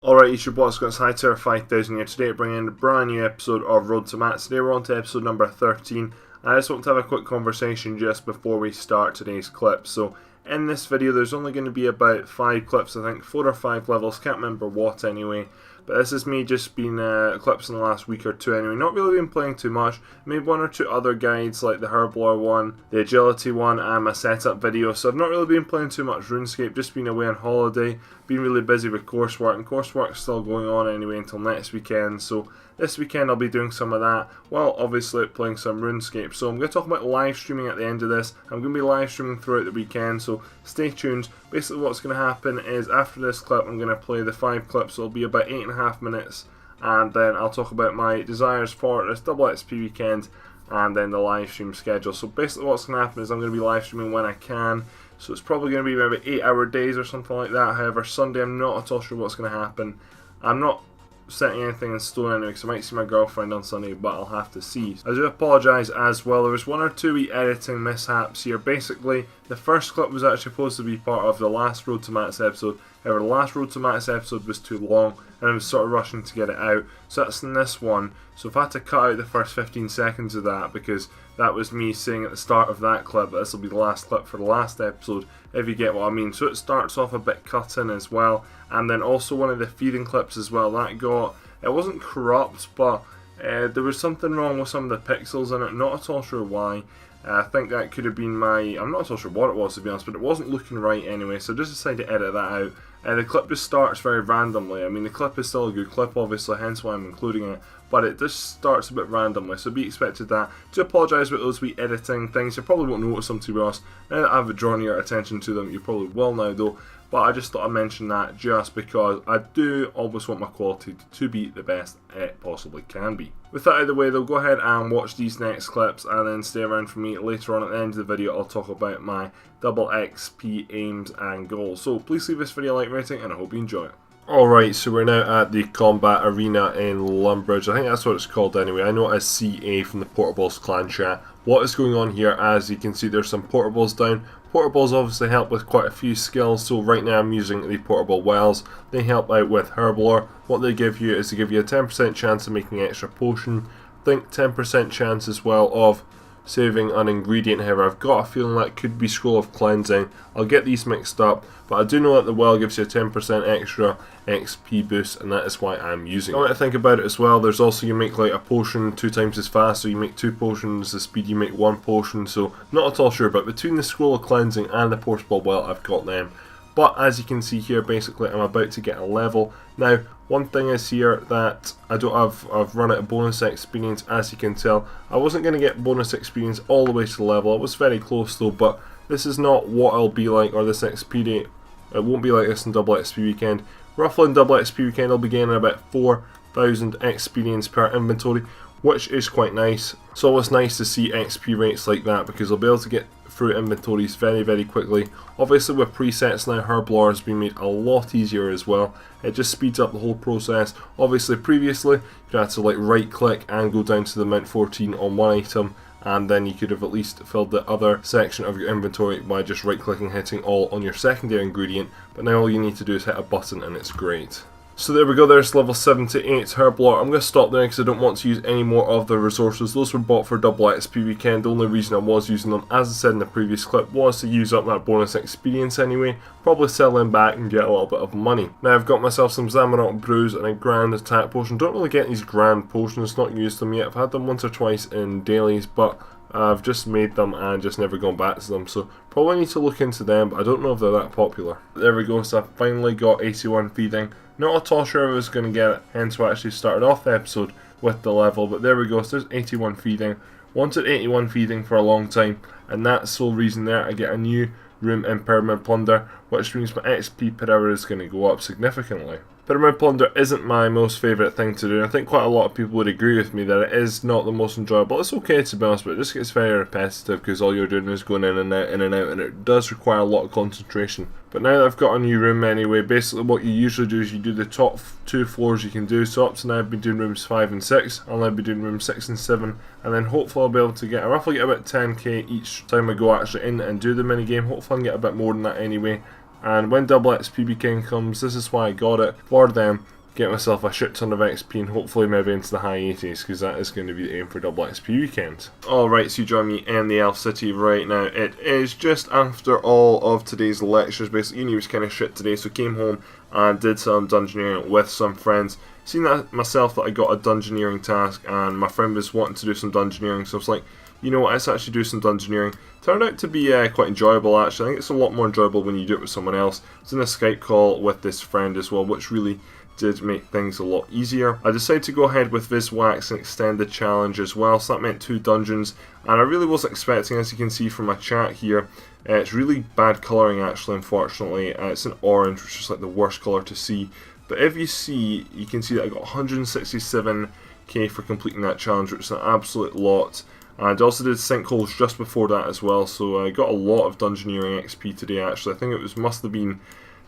Alright, it's your boss, got Hightower 5000 here today, bringing in a brand new episode of Road to Mats. Today we're on to episode number 13. I just want to have a quick conversation just before we start today's clip. So, in this video there's only going to be about 5 clips, I think 4 or 5 levels, can't remember what anyway. But this is me just been clips in the last week or two anyway, not really been playing too much. Made 1 or 2 other guides like the Herblore one, the agility one and my setup video. So I've not really been playing too much Runescape, just been away on holiday, been really busy with coursework, and coursework's still going on anyway until next weekend. So this weekend I'll be doing some of that, while obviously playing some Runescape. So I'm going to talk about live streaming at the end of this. I'm going to be live streaming throughout the weekend, so stay tuned. Basically what's going to happen is after this clip I'm going to play the 5 clips. It'll be about 8.5 minutes, and then I'll talk about my desires for this double XP weekend and then the live stream schedule. So basically what's going to happen is I'm going to be live streaming when I can. So it's probably going to be maybe 8-hour days or something like that. However, Sunday I'm not at all sure what's going to happen. I'm not setting anything in stone anyway, because I might see my girlfriend on Sunday, but I'll have to see. I do apologise as well, there was 1 or 2 wee editing mishaps here. Basically, the first clip was actually supposed to be part of the last Road to Mats episode. However, the last Road to Mats episode was too long, and I was sort of rushing to get it out. So that's in this one. So I've had to cut out the first 15 seconds of that, because that was me saying at the start of that clip that this will be the last clip for the last episode, if you get what I mean. So it starts off a bit cut in as well. And then also one of the feeding clips as well, that got, it wasn't corrupt, but there was something wrong with some of the pixels in it, not at all sure why. I think that could have been my, I'm not at all sure what it was to be honest, but it wasn't looking right anyway, so I just decided to edit that out. The clip just starts very randomly. I mean, the clip is still a good clip obviously, hence why I'm including it, but it just starts a bit randomly, so be expected that. Do apologise about those wee editing things, you probably won't notice them to be honest. Now that I've drawn your attention to them, you probably will now though. But I just thought I'd mention that just because I do always want my quality to be the best it possibly can be. With that out of the way though, go ahead and watch these next clips and then stay around for me. Later on at the end of the video I'll talk about my double XP aims and goals. So please leave this video a like rating and I hope you enjoy it. Alright, so we're now at the combat arena in Lumbridge. I think that's what it's called anyway. I know it as CA from the Portables clan chat. What is going on here, as you can see there's some portables down. Portables obviously help with quite a few skills, so right now I'm using the portable wells. They help out with Herblore. What they give you is they give you a 10% chance of making an extra potion. I think 10% chance as well of saving an ingredient. However, I've got a feeling that could be Scroll of Cleansing. I'll get these mixed up, but I do know that the well gives you a 10% extra XP boost, and that is why I'm using it. I want to think about it as well, there's also, you make like a potion 2 times as fast, so you make 2 potions the speed you make 1 potion, so not at all sure, but between the Scroll of Cleansing and the portable well, I've got them. But as you can see here, basically I'm about to get a level. Now, one thing is here that I don't have, I've run out of bonus experience, as you can tell. I wasn't going to get bonus experience all the way to the level, it was very close though, but this is not what it'll be like, or this XP day. It won't be like this in double XP weekend. Roughly in double XP weekend I'll be gaining about 4,000 experience per inventory, which is quite nice. It's always nice to see XP rates like that, because I'll be able to get through inventories very quickly. Obviously with presets now, Herblore has been made a lot easier as well. It just speeds up the whole process. Obviously previously you had to like right click and go down to the Mount 14 on one item, and then you could have at least filled the other section of your inventory by just right clicking, hitting all on your secondary ingredient, but now all you need to do is hit a button and it's great. So there we go, there's level 78 Herblore. I'm going to stop there because I don't want to use any more of the resources. Those were bought for double XP weekend. The only reason I was using them, as I said in the previous clip, was to use up that bonus experience anyway. Probably sell them back and get a little bit of money. Now I've got myself some Zamarot brews and a grand attack potion. Don't really get these grand potions, not used them yet. I've had them once or twice in dailies, but I've just made them and just never gone back to them, so probably need to look into them, but I don't know if they're that popular. There we go, so I finally got 81 feeding. Not at all sure I was going to get it, hence why I actually started off the episode with the level, but there we go, so there's 81 feeding. Wanted 81 feeding for a long time, and that's the sole reason there I get a new room in Pyramid Plunder, which means my XP per hour is going to go up significantly. Pyramid Plunder isn't my most favourite thing to do, and I think quite a lot of people would agree with me that it is not the most enjoyable. It's okay to be honest, but it just gets very repetitive because all you're doing is going in and out, and it does require a lot of concentration. But now that I've got a new room anyway, basically what you usually do is you do the top 2 floors you can do. So up to now I've been doing rooms 5 and 6, I'll now be doing rooms 6 and 7, and then hopefully I'll be able to get, roughly get about 10k each time I go actually in and do the minigame. Hopefully I can get a bit more than that anyway. And when double XP weekend comes, this is why I got it, for them. get myself a shit ton of XP and hopefully maybe into the high 80s, because that is going to be the aim for double XP weekend. Alright, so you join me in the Elf City right now. It is just after all of today's lectures. Basically, uni was kind of shit today, so came home and did some Dungeoneering with some friends. Seen that myself that I got a Dungeoneering task, and my friend was wanting to do some Dungeoneering, so I was like, you know what, let's actually do some Dungeoneering. Turned out to be quite enjoyable actually. I think it's a lot more enjoyable when you do it with someone else. It's in a Skype call with this friend as well, which really did make things a lot easier. I decided to go ahead with Viswax and extend the challenge as well, so that meant 2 dungeons, and I really was expecting, as you can see from my chat here, it's really bad colouring actually, unfortunately. It's an orange, which is like the worst colour to see, but if you see, you can see that I got 167k for completing that challenge, which is an absolute lot. And I also did sinkholes just before that as well, so I got a lot of Dungeoneering XP today actually. I think it must have been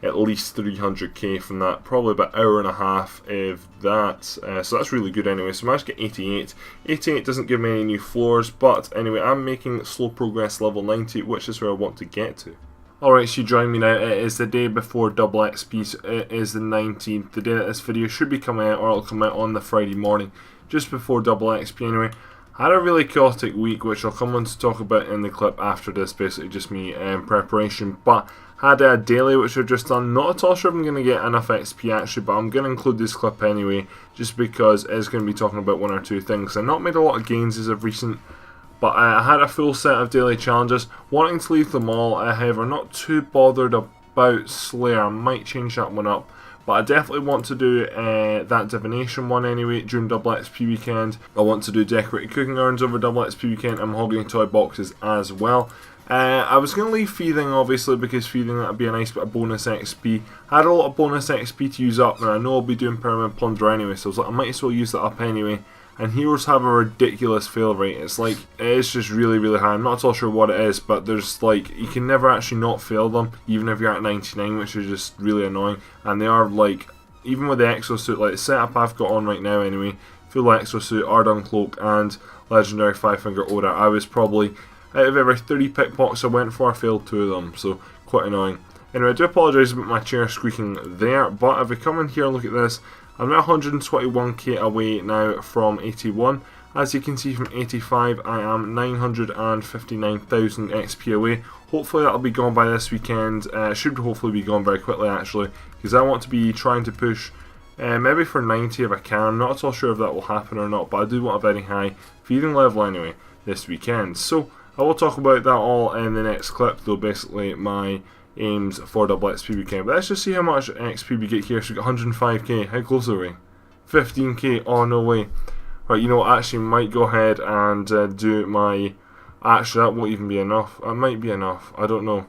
at least 300k from that, probably about an hour and a half of that, so that's really good anyway. So I managed to get 88. 88 doesn't give me any new floors, but anyway, I'm making slow progress level 90, which is where I want to get to. Alright, so you join me now. It is the day before double XP, so it is the 19th, the day that this video should be coming out, or it'll come out on the Friday morning, just before double XP anyway. I had a really chaotic week, which I'll come on to talk about in the clip after this, basically just me preparation, but had a daily which I've just done. Not at all sure if I'm going to get enough XP actually, but I'm going to include this clip anyway, just because it's going to be talking about 1 or 2 things. I've not made a lot of gains as of recent, but I had a full set of daily challenges, wanting to leave them all, however not too bothered about Slayer. I might change that one up, but I definitely want to do that divination one anyway during double XP weekend. I want to do decorated cooking urns over double XP weekend and mahogany toy boxes as well. I was going to leave Thieving obviously, because Thieving that would be a nice bit of bonus XP. I had a lot of bonus XP to use up, and I know I'll be doing permanent plunder anyway, so I was like, I might as well use that up anyway. And heroes have a ridiculous fail rate. It's like, it's just really, really high. I'm not at all sure what it is, but there's like, you can never actually not fail them, even if you're at 99, which is just really annoying. And they are like, even with the exosuit, like the setup I've got on right now anyway, full exosuit, Ardun cloak, and legendary 5-finger Oda, I was probably, out of every 30 pickpockets I went for, I failed 2 of them, so quite annoying. Anyway, I do apologise about my chair squeaking there, but if we come in here and look at this, I'm now 121k away now from 81. As you can see from 85, I am 959,000 XP away. Hopefully that'll be gone by this weekend. Should hopefully be gone very quickly actually, because I want to be trying to push maybe for 90 if I can. I'm not at all sure if that will happen or not, but I do want a very high feeding level anyway this weekend. So I will talk about that all in the next clip, though basically my aims for double XP weekend. But let's just see how much XP we get here. So we got 105k. How close are we? 15k. Oh no way. Right, you know what, actually might go ahead and do my... Actually that won't even be enough. It might be enough. I don't know.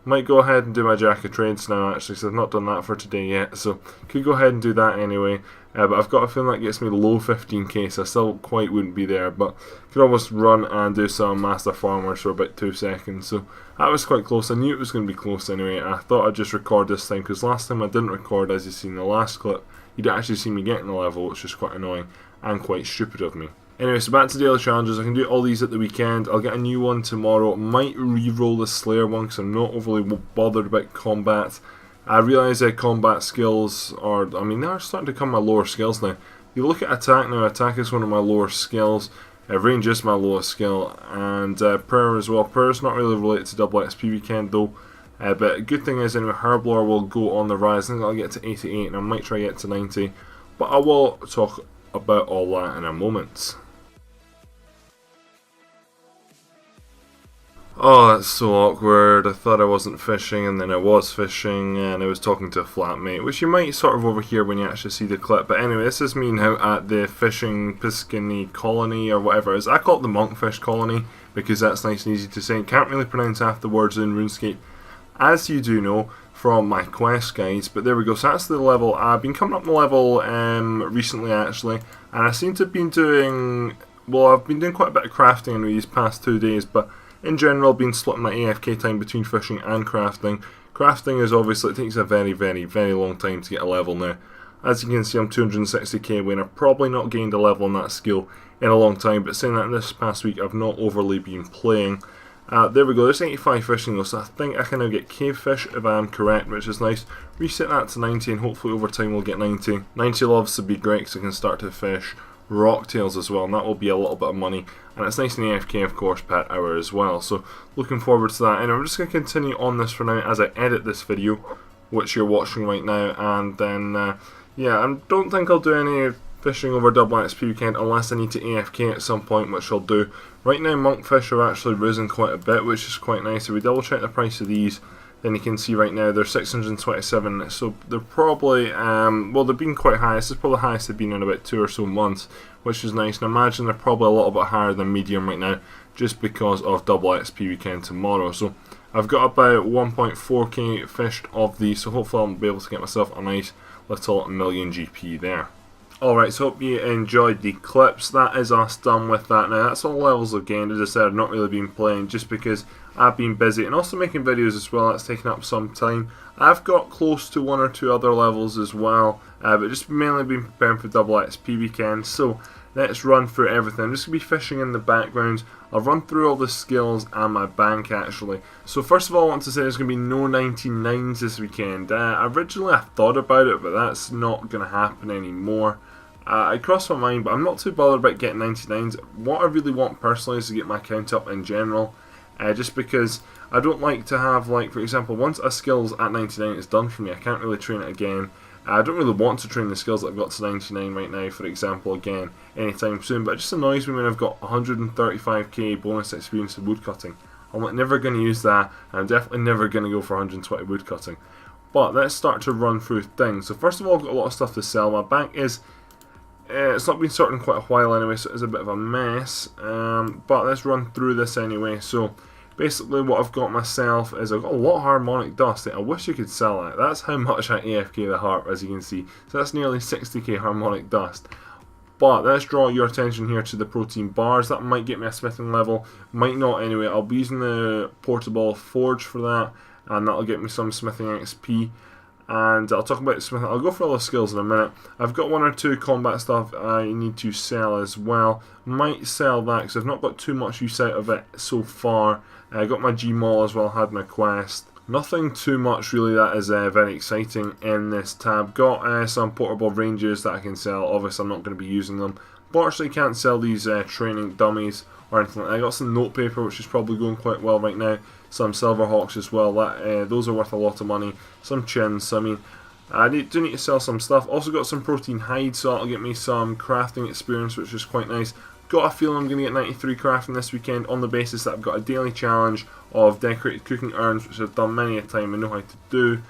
Might go ahead and do my Jack of Trades now actually, so I've not done that for today yet. So could go ahead and do that anyway. But I've got a feeling that gets me low 15k, so I still quite wouldn't be there, but could almost run and do some Master Farmers for about 2 seconds, so that was quite close. I knew it was going to be close anyway. I thought I'd just record this time, because last time I didn't record, as you see in the last clip. You didn't actually see me getting the level, which is quite annoying and quite stupid of me. Anyway, so back to daily challenges. I can do all these at the weekend. I'll get a new one tomorrow. Might re-roll the Slayer one, because I'm not overly bothered about combat. I realise that combat skills are, I mean, they're starting to become my lower skills now. You look at attack now, attack is one of my lower skills, range is my lowest skill, and prayer as well. Prayer is not really related to double XP weekend though, but good thing is anyway, Herblore will go on the rise. I think I'll get to 88 and I might try to get to 90, but I will talk about all that in a moment. Oh, that's so awkward. I thought I wasn't fishing and then I was fishing and I was talking to a flatmate, which you might sort of overhear when you actually see the clip. But anyway, this is me now at the fishing Piscini colony or whatever it is. I call it the monkfish colony because that's nice and easy to say. Can't really pronounce half the words in Runescape, as you do know from my quest guides. But there we go, so that's the level. I've been coming up the level recently actually, and I seem to have been doing, well, I've been doing quite a bit of crafting in these past 2 days, but in general, I've been splitting my AFK time between fishing and crafting. Crafting is obviously, it takes a very, very, very long time to get a level now. As you can see, I'm 260k away and I've probably not gained a level in that skill in a long time, but saying that this past week I've not overly been playing. There we go, there's 85 fishing though, so I think I can now get cave fish if I am correct, which is nice. Reset that to 90 and hopefully over time we'll get 90. 90 loves to be great because I can start to fish rocktails as well, and that will be a little bit of money. And it's nice in the AFK, of course, pet hour as well, so looking forward to that. And I'm just going to continue on this for now as I edit this video, which you're watching right now, and then, yeah, I don't think I'll do any fishing over double XP weekend unless I need to AFK at some point, which I'll do. Right now monkfish have actually risen quite a bit, which is quite nice. If we double check the price of these, then you can see right now they're 627, so they're probably, well, they've been quite high. This is probably the highest they've been in about 2 or so months, which is nice. And I imagine they're probably a little bit higher than medium right now, just because of double XP weekend tomorrow. So I've got about 1.4k fished of these, so hopefully I'll be able to get myself a nice little million GP there. Alright, so hope you enjoyed the clips. That is us done with that now. That's all levels I've gained. As I said, I've not really been playing just because I've been busy and also making videos as well. That's taken up some time. I've got close to 1 or 2 other levels as well, but just mainly been preparing for double XP weekend. So let's run through everything. I'm just going to be fishing in the background. I'll run through all the skills and my bank actually. So first of all I want to say there's going to be no 99s this weekend. Originally I thought about it, but that's not going to happen anymore. I crossed my mind, but I'm not too bothered about getting 99s. What I really want personally is to get my count up in general. Just because I don't like to have, like, for example, once a skill's at 99 it's done for me. I can't really train it again. I don't really want to train the skills that I've got to 99 right now, for example, again, anytime soon. But it just annoys me when I've got 135k bonus experience in woodcutting. I'm like, never going to use that, and I'm definitely never going to go for 120 woodcutting. But let's start to run through things. So first of all, I've got a lot of stuff to sell. My bank is... it's not been sorted in quite a while anyway, so it's a bit of a mess, but let's run through this anyway. So basically what I've got myself is I've got a lot of harmonic dust. I wish you could sell that. That's how much I AFK the harp, as you can see. So that's nearly 60k harmonic dust. But let's draw your attention here to the protein bars. That might get me a smithing level, might not anyway. I'll be using the portable forge for that, and that'll get me some smithing XP. And I'll talk about smithing. I'll go for all the skills in a minute. I've got 1 or 2 combat stuff I need to sell as well. Might sell that because I've not got too much use out of it so far. I got my Gmaul as well, had my quest. Nothing too much really that is very exciting in this tab. Got some portable ranges that I can sell. Obviously I'm not going to be using them. Unfortunately can't sell these training dummies or anything like that. I got some note paper which is probably going quite well right now. Some Silverhawks as well, those are worth a lot of money. Some chins, so I mean, I do need to sell some stuff. Also got some protein hides, so that'll get me some crafting experience, which is quite nice. Got a feeling I'm going to get 93 crafting this weekend on the basis that I've got a daily challenge of decorated cooking urns, which I've done many a time and know how to do.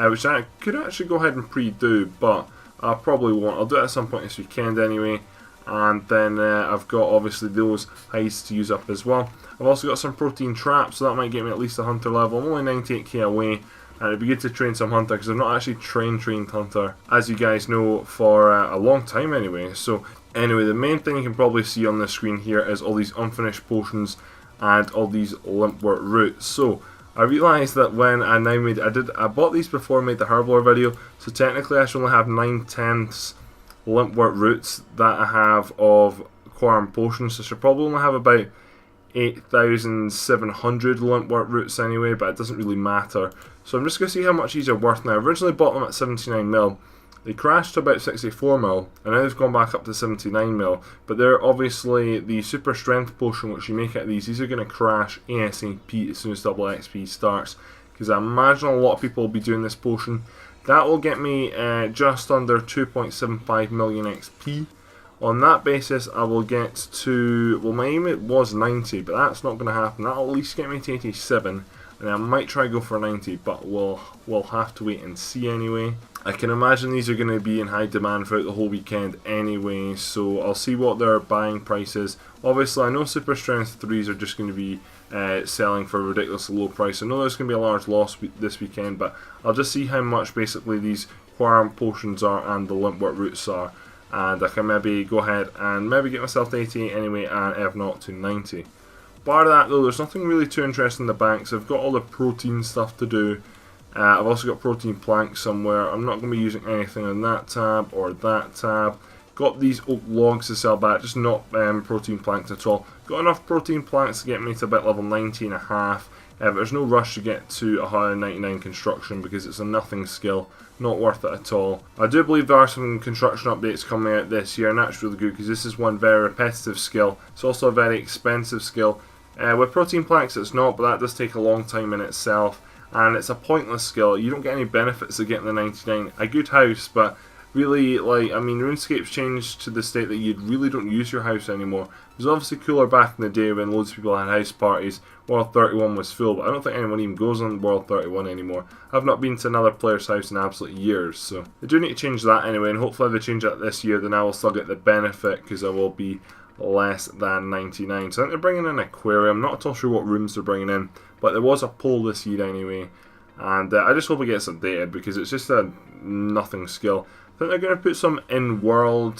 Which I could actually go ahead and pre-do, but I probably won't. I'll do it at some point this weekend anyway. And then I've got obviously those hides to use up as well. I've also got some protein traps, so that might get me at least a hunter level. I'm only 98k away, and it'd be good to train some hunter because I've not actually trained hunter, as you guys know, for a long time anyway. So anyway, the main thing you can probably see on the screen here is all these unfinished potions and all these limpwort roots. So I realised that when I now made, I bought these before I made the Herblore video, so technically I should only have 9/10 limpwort roots that I have of Quarm potions, so I should probably only have about 8,700 limpwort roots anyway, but it doesn't really matter. So I'm just going to see how much these are worth now. I originally bought them at 79 mil. They crashed to about 64 mil, and now they've gone back up to 79 mil. But they're obviously the super strength potion which you make out of these are going to crash ASAP as soon as double XP starts, because I imagine a lot of people will be doing this potion. That will get me just under 2.75 million XP. On that basis, I will get to, well, my aim it was 90, but that's not going to happen. That'll at least get me to 87, and I might try to go for 90, but we'll have to wait and see anyway. I can imagine these are going to be in high demand throughout the whole weekend anyway, so I'll see what their buying price is. Obviously, I know Super Strength 3s are just going to be selling for a ridiculously low price. I know there's going to be a large loss this weekend, but I'll just see how much basically these Quarm potions are and the limpwort roots are, and I can maybe go ahead and maybe get myself to 88 anyway, and if not to 90. Bar that though, there's nothing really too interesting in the banks. I've got all the protein stuff to do. I've also got protein planks somewhere. I'm not going to be using anything on that tab or that tab. Got these oak logs to sell back, just not protein planks at all. Got enough protein planks to get me to about level 90.5. But there's no rush to get to 199 construction because it's a nothing skill, not worth it at all. I do believe there are some construction updates coming out this year, and that's really good because this is one very repetitive skill. It's also a very expensive skill. With protein planks it's not, but that does take a long time in itself, and it's a pointless skill. You don't get any benefits of getting the 99. A good house, but really, like, I mean, RuneScape's changed to the state that you really don't use your house anymore. It was obviously cooler back in the day when loads of people had house parties. World 31 was full, but I don't think anyone even goes on World 31 anymore. I've not been to another player's house in absolute years, so they do need to change that anyway, and hopefully if they change that this year, then I will still get the benefit because I will be less than 99. So I think they're bringing in an aquarium. I'm not at all sure what rooms they're bringing in, but there was a poll this year anyway, and I just hope it gets updated because it's just a nothing skill. I think they're going to put some in-world.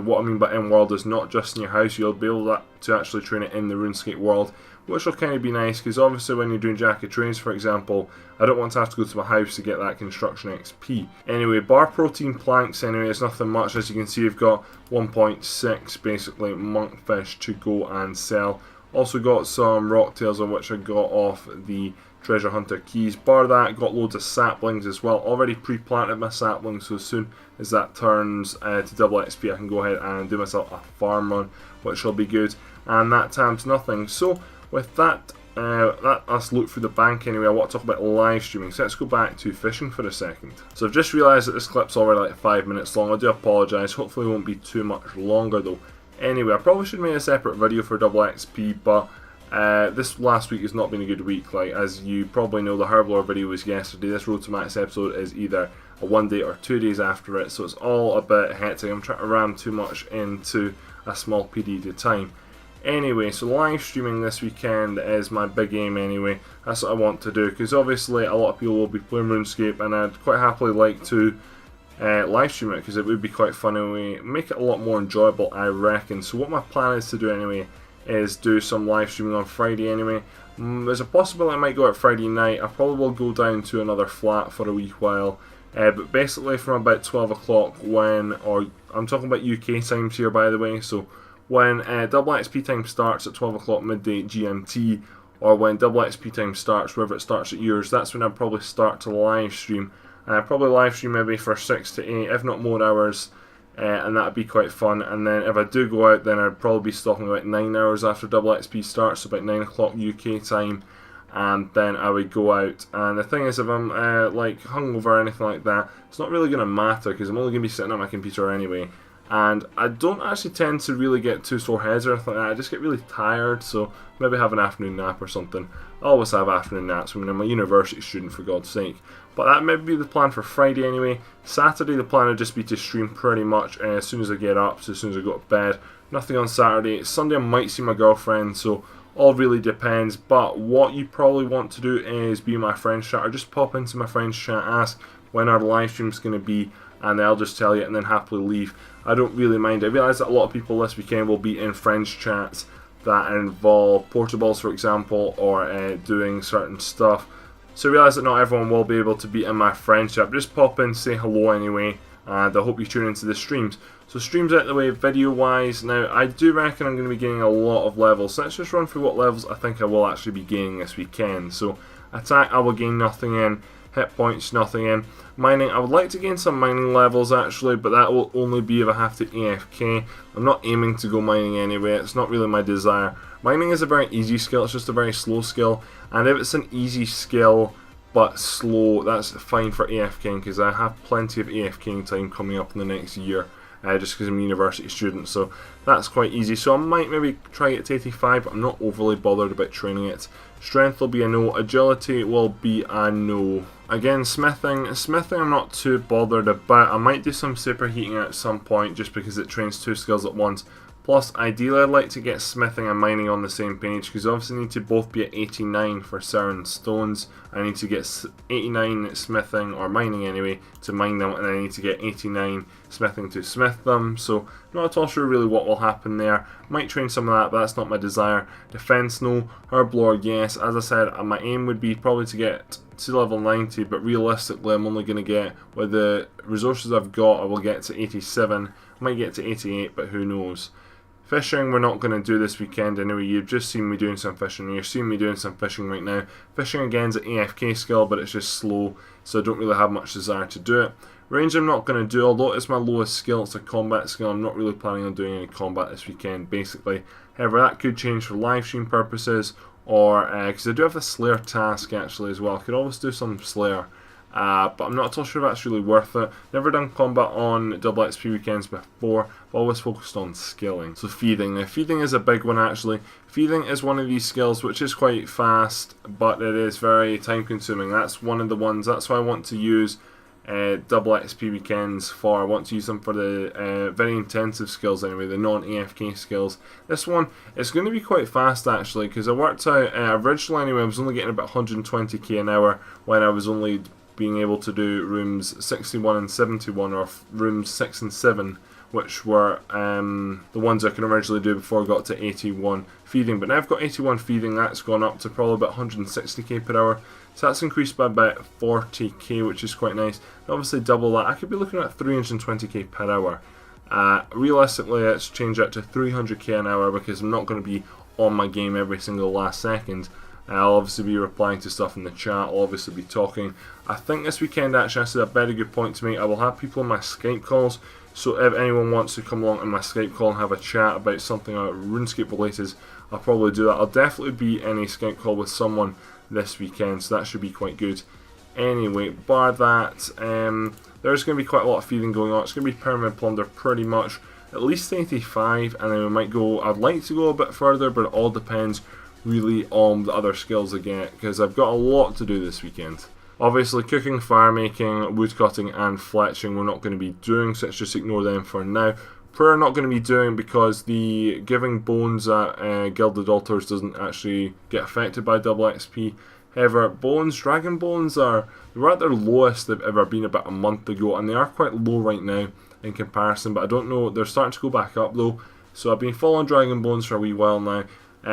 What I mean by in-world is not just in your house. You'll be able to actually train it in the RuneScape world, which will kind of be nice because obviously when you're doing Jack of Trades, for example, I don't want to have to go to my house to get that construction XP. Anyway, bar protein planks anyway, it's nothing much. As you can see, you've got 1.6 basically monkfish to go and sell. Also got some rocktails on which I got off the treasure hunter keys. Bar that, got loads of saplings as well. Already pre-planted my saplings, so as soon as that turns to double XP I can go ahead and do myself a farm run, which will be good. And that times nothing. So with that, let's look through the bank anyway. I want to talk about live streaming, so let's go back to fishing for a second. So I've just realised that this clip's already like 5 minutes long. I do apologise, hopefully it won't be too much longer though. Anyway, I probably should make a separate video for double XP, but this last week has not been a good week. Like, as you probably know, the Herblore video was yesterday. This Road to Max episode is either a 1 day or 2 days after it, so it's all a bit hectic. I'm trying to ram too much into a small period of time. Anyway, so live streaming this weekend is my big aim anyway. That's what I want to do, because obviously a lot of people will be playing RuneScape, and I'd quite happily like to live stream it, because it would be quite fun anyway. Make it a lot more enjoyable, I reckon. So what my plan is to do anyway is do some live streaming on Friday anyway. There's a possibility I might go out Friday night. I probably will go down to another flat for a wee while. But basically from about 12 o'clock when, or I'm talking about UK times here by the way, so when double XP time starts at 12 o'clock midday GMT, or when double XP time starts, wherever it starts at yours, that's when I'll probably start to live stream. Probably live stream maybe for 6 to 8, if not more hours, and that'd be quite fun. And then if I do go out, then I'd probably be stopping about 9 hours after double XP starts, so about 9 o'clock UK time, and then I would go out. And the thing is, if I'm like hungover or anything like that, it's not really going to matter because I'm only going to be sitting at my computer anyway. And I don't actually tend to really get too sore heads or anything like that. I just get really tired, so maybe have an afternoon nap or something. I always have afternoon naps when I'm a university student, for God's sake. But that may be the plan for Friday anyway. Saturday the plan would just be to stream pretty much as soon as I get up, so as soon as I go to bed. Nothing on Saturday. Sunday I might see my girlfriend, so all really depends. But what you probably want to do is be in my friends chat, or just pop into my friends chat, ask when our live stream's going to be, and they'll just tell you and then happily leave. I don't really mind. I realise that a lot of people this weekend will be in friends chats that involve portables, for example, or doing certain stuff. So I realise that not everyone will be able to be in my friends chat, but just pop in, say hello anyway, and I hope you tune into the streams. So streams out the way video wise. Now I do reckon I'm going to be gaining a lot of levels, so let's just run through what levels I think I will actually be gaining this weekend. So attack I will gain nothing in, hit points nothing in. Mining, I would like to gain some mining levels actually, but that will only be if I have to AFK. I'm not aiming to go mining anyway, it's not really my desire. Mining is a very easy skill, it's just a very slow skill, and if it's an easy skill but slow, that's fine for AFKing, because I have plenty of AFKing time coming up in the next year, just because I'm a university student, so that's quite easy. So I might maybe try it to 85, but I'm not overly bothered about training it. Strength will be a no, agility will be a no. Again, smithing I'm not too bothered about. I might do some superheating at some point just because it trains two skills at once. Plus, ideally I'd like to get smithing and mining on the same page, because I obviously need to both be at 89 for certain stones. I need to get 89 smithing, or mining anyway, to mine them, and I need to get 89 smithing to smith them, so not at all sure really what will happen there. Might train some of that, but that's not my desire. Defense, no. Herblore, yes. As I said, my aim would be probably to get to level 90, but realistically I'm only going to get, with the resources I've got, I will get to 87. I might get to 88, but who knows. Fishing, we're not going to do this weekend anyway. You've just seen me doing some fishing. You're seeing me doing some fishing right now. Fishing again is an AFK skill, but it's just slow, so I don't really have much desire to do it. Range I'm not going to do, although it's my lowest skill, it's a combat skill. I'm not really planning on doing any combat this weekend, basically. However, that could change for live stream purposes, or because I do have the Slayer task actually as well. I could always do some Slayer. But I'm not at all sure if that's really worth it. Never done combat on double XP weekends before, but always focused on skilling. So feeding. Now feeding is a big one actually. Feeding is one of these skills which is quite fast, but it is very time consuming. That's one of the ones, that's why I want to use double XP weekends for. I want to use them for the very intensive skills anyway, the non-AFK skills. This one, it's going to be quite fast actually, because I worked out, originally anyway, I was only getting about 120k an hour when I was only being able to do rooms 61 and 71, or rooms 6 and 7, which were the ones I could originally do before I got to 81 feeding. But now I've got 81 feeding, that's gone up to probably about 160k per hour. So that's increased by about 40k, which is quite nice. And obviously double that, I could be looking at 320k per hour. Realistically, let's change that to 300k an hour, because I'm not going to be on my game every single last second. I'll obviously be replying to stuff in the chat, I'll obviously be talking. I think this weekend actually, I said a very good point to make. I will have people on my Skype calls, so if anyone wants to come along on my Skype call and have a chat about something RuneScape related, I'll probably do that. I'll definitely be in a Skype call with someone this weekend, so that should be quite good. Anyway, bar that, there's going to be quite a lot of feeding going on. It's going to be Pyramid Plunder pretty much, at least 85, and then we might go, I'd like to go a bit further, but it all depends really on the other skills I get, because I've got a lot to do this weekend. Obviously cooking, fire making, wood cutting and fletching we're not going to be doing, so let's just ignore them for now. Prayer not going to be doing because the giving bones at Gilded Altars doesn't actually get affected by double XP. However, bones, dragon bones they're at their lowest they've ever been about a month ago, and they are quite low right now in comparison, but I don't know, they're starting to go back up though. So I've been following dragon bones for a wee while now.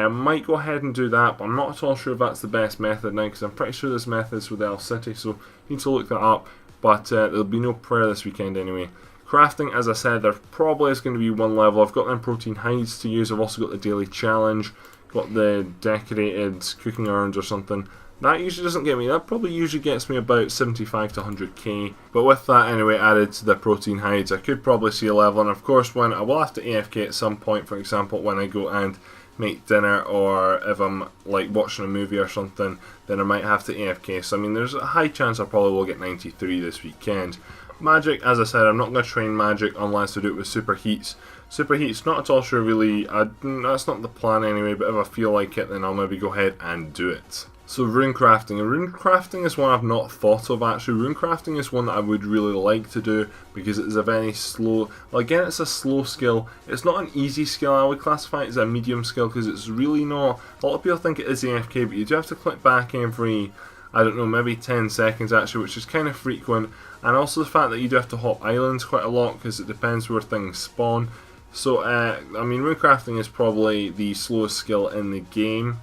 Might go ahead and do that, but I'm not at all sure if that's the best method now, because I'm pretty sure there's methods with El City, so need to look that up. But there'll be no prayer this weekend anyway. Crafting, as I said, there probably is going to be one level. I've got them protein hides to use. I've also got the daily challenge, got the decorated cooking urns or something. That usually doesn't get me, that probably usually gets me about 75 to 100k. But with that anyway added to the protein hides, I could probably see a level, and of course when I will have to AFK at some point, for example when I go and make dinner, or if I'm like watching a movie or something, then I might have to AFK. So I mean, there's a high chance I probably will get 93 this weekend. Magic, as I said, I'm not going to train magic unless I do it with superheats. Superheats, not at all sure really, that's not the plan anyway, but if I feel like it then I'll maybe go ahead and do it. So rune crafting, and rune crafting is one I've not thought of actually. Rune crafting is one that I would really like to do, because it's a very slow, well again it's a slow skill, it's not an easy skill. I would classify it as a medium skill, because it's really not, a lot of people think it is AFK, but you do have to click back every, I don't know, maybe 10 seconds actually, which is kind of frequent, and also the fact that you do have to hop islands quite a lot, because it depends where things spawn. So I mean, rune crafting is probably the slowest skill in the game.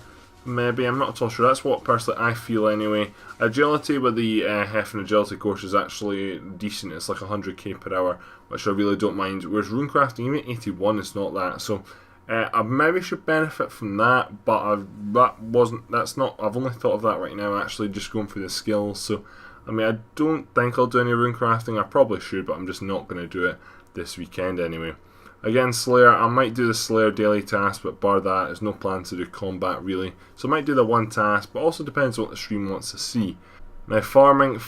Maybe, I'm not at all sure, that's what personally I feel anyway. Agility with the Heifen agility course is actually decent, it's like 100k per hour, which I really don't mind, whereas runecrafting, even 81 is not that, so I maybe should benefit from that, but I've only thought of that right now actually, just going through the skills. So I mean, I don't think I'll do any runecrafting, I probably should, but I'm just not going to do it this weekend anyway. Again, Slayer, I might do the Slayer daily task, but bar that, there's no plan to do combat really. So I might do the one task, but also depends on what the stream wants to see. Now farming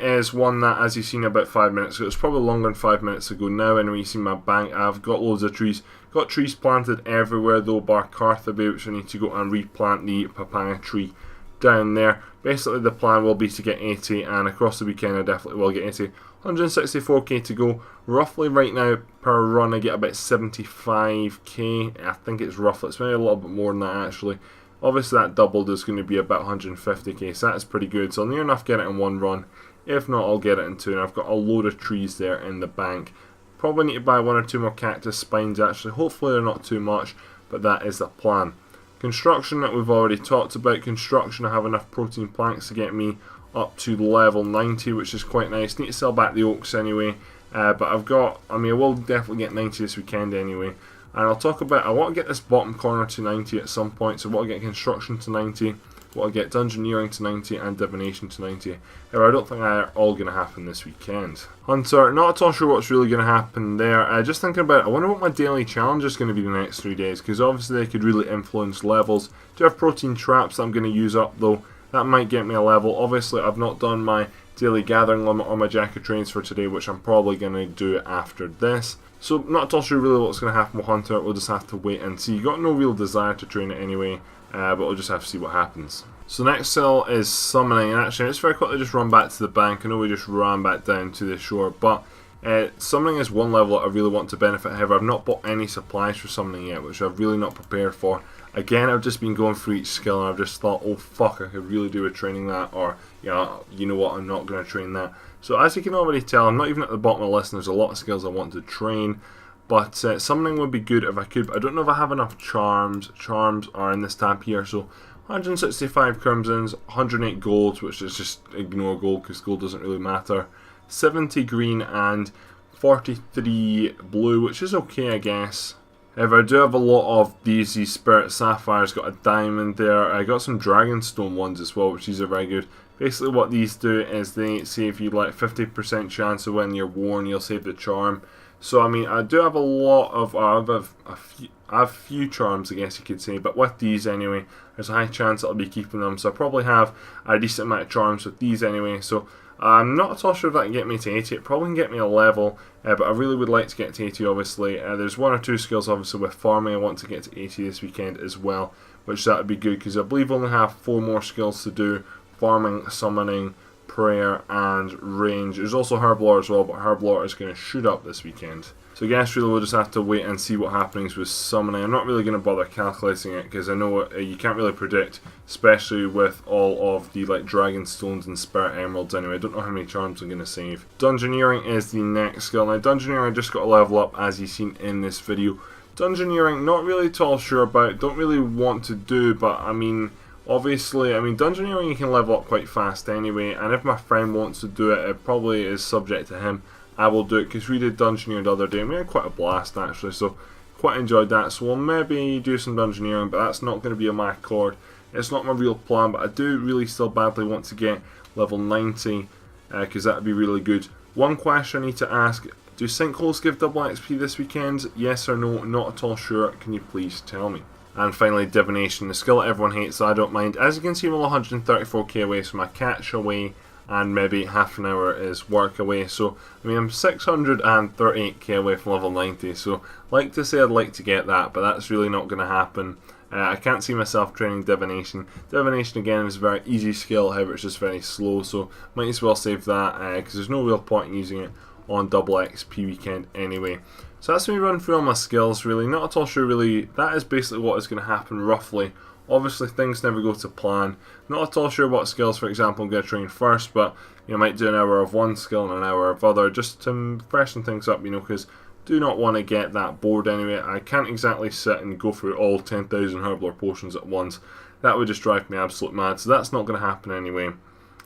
is one that, as you've seen about 5 minutes ago, it's probably longer than 5 minutes ago now, anyway. You see my bank, I've got loads of trees. Got trees planted everywhere though, bar Carthaby, which I need to go and replant the papaya tree down there. Basically the plan will be to get 80, and across the weekend I definitely will get 80. 164k to go. Roughly right now per run I get about 75k. I think it's roughly, it's maybe a little bit more than that actually. Obviously that doubled is going to be about 150k, so that's pretty good. So I'll near enough get it in one run. If not, I'll get it in two, and I've got a load of trees there in the bank. Probably need to buy 1 or 2 more cactus spines actually. Hopefully they're not too much, but that is the plan. Construction that we've already talked about. Construction, I have enough protein planks to get me up to level 90, which is quite nice. Need to sell back the oaks anyway, but I will definitely get 90 this weekend anyway. And I'll talk about, I want to get this bottom corner to 90 at some point, so I want to get construction to 90, I want to get dungeoneering to 90 and divination to 90. However, I don't think they're all going to happen this weekend. Hunter, not at all sure what's really going to happen there. Just thinking about it, I wonder what my daily challenge is going to be the next 3 days, because obviously they could really influence levels. Do have protein traps that I'm going to use up though. That might get me a level. Obviously, I've not done my daily gathering limit on my Jack of Trades for today, which I'm probably going to do after this. So, not at all sure really what's going to happen with Hunter. We'll just have to wait and see. Got no real desire to train it anyway, but we'll just have to see what happens. So, next skill is summoning. And actually, let's very quickly just run back to the bank. I know we just ran back down to the shore, but summoning is one level that I really want to benefit. However, I've not bought any supplies for summoning yet, which I've really not prepared for. Again, I've just been going through each skill and I've just thought, oh fuck, I could really do with training that, or yeah, you know what, I'm not going to train that. So as you can already tell, I'm not even at the bottom of the list and there's a lot of skills I want to train, but summoning would be good if I could. But I don't know if I have enough charms. Charms are in this tab here, so 165 crimsons, 108 gold, which is just ignore gold because gold doesn't really matter, 70 green and 43 blue, which is okay I guess. However, I do have a lot of these Spirit Sapphires, got a diamond there, I got some Dragonstone ones as well, which these are very good. Basically what these do is they say if you like 50% chance of when you're worn, you'll save the charm. So I mean, I do have a lot of, I have a few charms I guess you could say, but with these anyway, there's a high chance I'll be keeping them. So I probably have a decent amount of charms with these anyway, so I'm not at all sure if that can get me to 80. It probably can get me a level, but I really would like to get to 80 obviously. There's 1 or 2 skills obviously with farming I want to get to 80 this weekend as well, which that would be good because I believe I only have 4 more skills to do: farming, summoning, prayer and range. There's also Herblore as well, but Herblore is going to shoot up this weekend. So I guess really we'll just have to wait and see what happens with summoning. I'm not really going to bother calculating it because I know you can't really predict, especially with all of the like dragon stones and spirit emeralds anyway. I don't know how many charms I'm going to save. Dungeoneering is the next skill. Now Dungeoneering I just got a level up as you've seen in this video. Dungeoneering not really at all sure about, don't really want to do, but I mean obviously, Dungeoneering you can level up quite fast anyway, and if my friend wants to do it, it probably is subject to him. I will do it because we did Dungeoneering the other day and we had quite a blast actually, so quite enjoyed that. So we'll maybe do some Dungeoneering, but that's not going to be on my accord. It's not my real plan, but I do really still badly want to get level 90 because that would be really good. One question I need to ask: do sinkholes give double XP this weekend? Yes or no? Not at all sure. Can you please tell me? And finally, divination, the skill that everyone hates, so I don't mind. As you can see, I'm 134k away, so my catch away and maybe half an hour is work away. So I'm 638k away from level 90, so like to say I'd like to get that, but that's really not going to happen. I can't see myself training divination. Divination again is a very easy skill, however it's just very slow, so might as well save that because there's no real point in using it on double XP weekend anyway. So that's me run through all my skills really, not at all sure really, that is basically what is going to happen roughly. Obviously things never go to plan, not at all sure what skills for example I'm going to train first, but I might do an hour of one skill and an hour of other just to freshen things up, because do not want to get that bored anyway. I can't exactly sit and go through all 10,000 Herblore potions at once, that would just drive me absolute mad, so that's not going to happen anyway.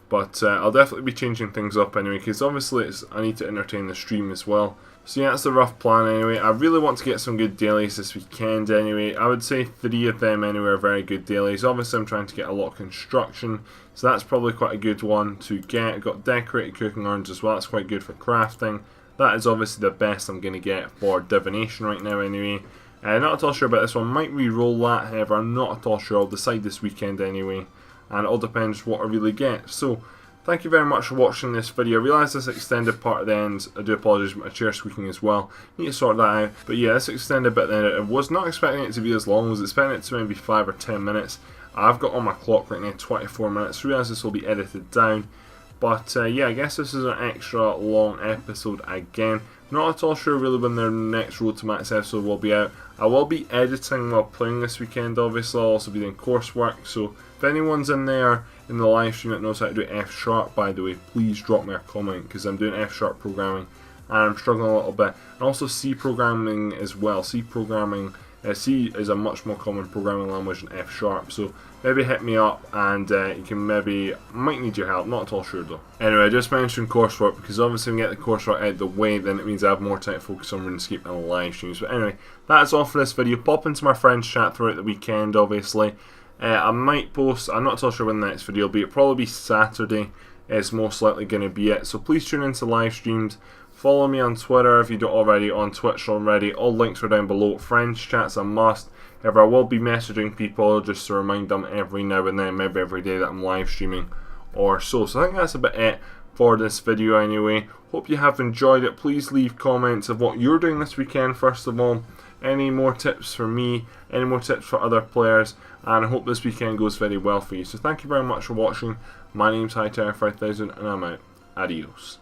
But I'll definitely be changing things up anyway, because obviously I need to entertain the stream as well. So yeah, that's the rough plan anyway. I really want to get some good dailies this weekend anyway. I would say 3 of them anyway are very good dailies. Obviously I'm trying to get a lot of construction, so that's probably quite a good one to get. I've got decorated cooking urns as well, that's quite good for crafting. That is obviously the best I'm going to get for divination right now anyway. Not at all sure about this one, might re-roll that, however I'm not at all sure. I'll decide this weekend anyway, and it all depends what I really get. So thank you very much for watching this video. I realise this extended part at the end. I do apologise for my chair squeaking as well. Need to sort that out. But yeah, this extended bit then. I was not expecting it to be as long. I was expecting it to maybe 5 or 10 minutes. I've got on my clock right now 24 minutes. I realise this will be edited down. But yeah, I guess this is an extra long episode again. Not at all sure really when the next Road to Max episode will be out. I will be editing while playing this weekend obviously. I'll also be doing coursework. So if anyone's in there in the live stream that knows how to do F-sharp, by the way, please drop me a comment because I'm doing F-sharp programming and I'm struggling a little bit. And also C programming as well. C programming, C is a much more common programming language than F#, so maybe hit me up and you can might need your help, not at all sure though. Anyway, I just mentioned coursework because obviously when we get the coursework out of the way, then it means I have more time to focus on Runescape and live streams. But anyway, that's all for this video. Pop into my friend's chat throughout the weekend, obviously. I might post, I'm not at all sure when the next video will be, it'll probably be Saturday. It's most likely going to be it. So please tune into live streams. Follow me on Twitter if you don't already, on Twitch already. All links are down below. Friends chat's a must. However, I will be messaging people just to remind them every now and then, maybe every day that I'm live streaming or so. So I think that's about it for this video anyway. Hope you have enjoyed it. Please leave comments of what you're doing this weekend first of all. Any more tips for me, any more tips for other players, and I hope this weekend goes very well for you. So thank you very much for watching. My name's Hightower 5000 and I'm out. Adios.